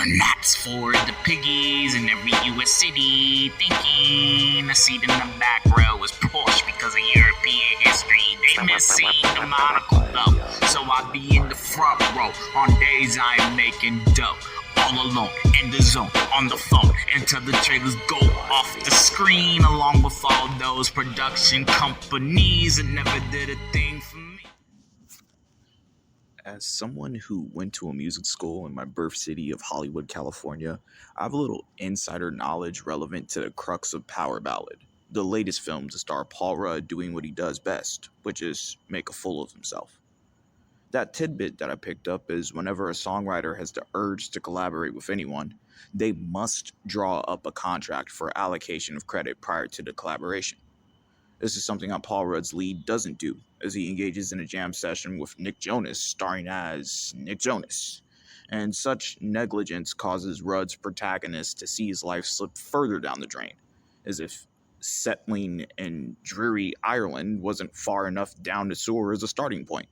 And that's for the piggies in every US city thinking a seat in the back row is Porsche because of European history. They miss seeing the monocle though, so I be in the front row on days I am making dough. All alone in the zone on the phone until the trailers go off the screen, along with all those production companies that never did a thing for me. As someone who went to a music school in my birth city of Hollywood, California, I have a little insider knowledge relevant to the crux of Power Ballad, the latest film to star Paul Rudd doing what he does best, which is make a fool of himself. That tidbit that I picked up is whenever a songwriter has the urge to collaborate with anyone, they must draw up a contract for allocation of credit prior to the collaboration. This is something that Paul Rudd's lead doesn't do, as he engages in a jam session with Nick Jonas, starring as Nick Jonas. And such negligence causes Rudd's protagonist to see his life slip further down the drain, as if settling in dreary Ireland wasn't far enough down the sewer as a starting point.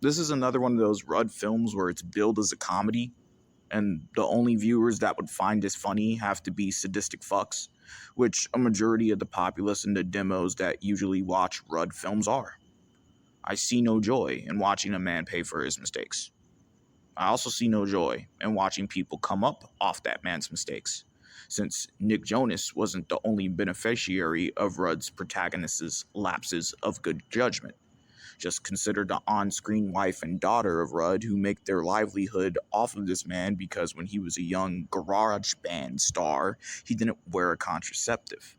This is another one of those Rudd films where it's billed as a comedy, and the only viewers that would find this funny have to be sadistic fucks, which a majority of the populace in the demos that usually watch Rudd films are. I see no joy in watching a man pay for his mistakes. I also see no joy in watching people come up off that man's mistakes, since Nick Jonas wasn't the only beneficiary of Rudd's protagonist's lapses of good judgment. Just consider the on-screen wife and daughter of Rudd who make their livelihood off of this man because when he was a young garage band star, he didn't wear a contraceptive.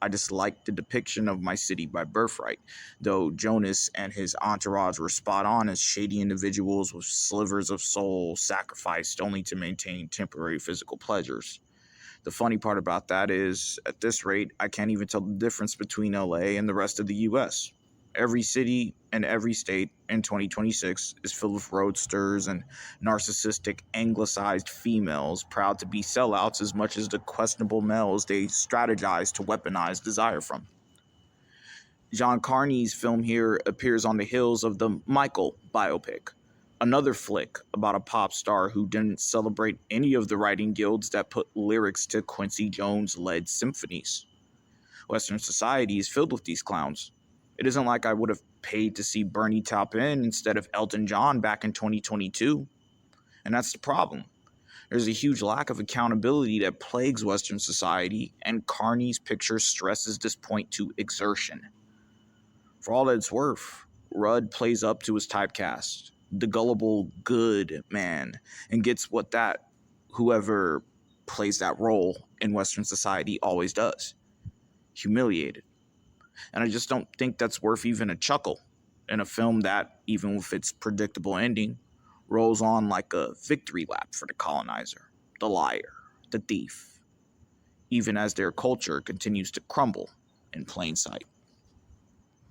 I dislike the depiction of my city by birthright, though Jonas and his entourage were spot on as shady individuals with slivers of soul sacrificed only to maintain temporary physical pleasures. The funny part about that is, at this rate, I can't even tell the difference between LA and the rest of the US. Every city and every state in 2026 is filled with roadsters and narcissistic anglicized females proud to be sellouts as much as the questionable males they strategize to weaponize desire from. John Carney's film here appears on the heels of the Michael biopic, another flick about a pop star who didn't celebrate any of the writing guilds that put lyrics to Quincy Jones-led symphonies. Western society is filled with these clowns. It isn't like I would have paid to see Bernie Taupin instead of Elton John back in 2022. And that's the problem. There's a huge lack of accountability that plagues Western society, and Carney's picture stresses this point to exertion. For all that it's worth, Rudd plays up to his typecast, the gullible good man, and gets what that whoever plays that role in Western society always does: humiliated. And I just don't think that's worth even a chuckle in a film that, even with its predictable ending, rolls on like a victory lap for the colonizer, the liar, the thief, even as their culture continues to crumble in plain sight.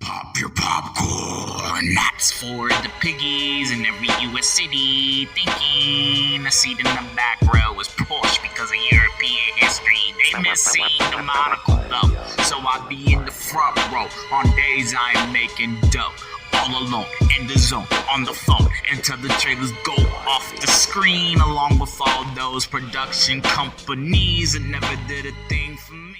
Pop your popcorn. That's for the piggies in every US city thinking a seat in the back row is Porsche because of European history. They miss seeing the monocle though, so I be in the front row on days I am making dough. All alone in the zone on the phone until the trailers go off the screen, along with all those production companies that never did a thing for me.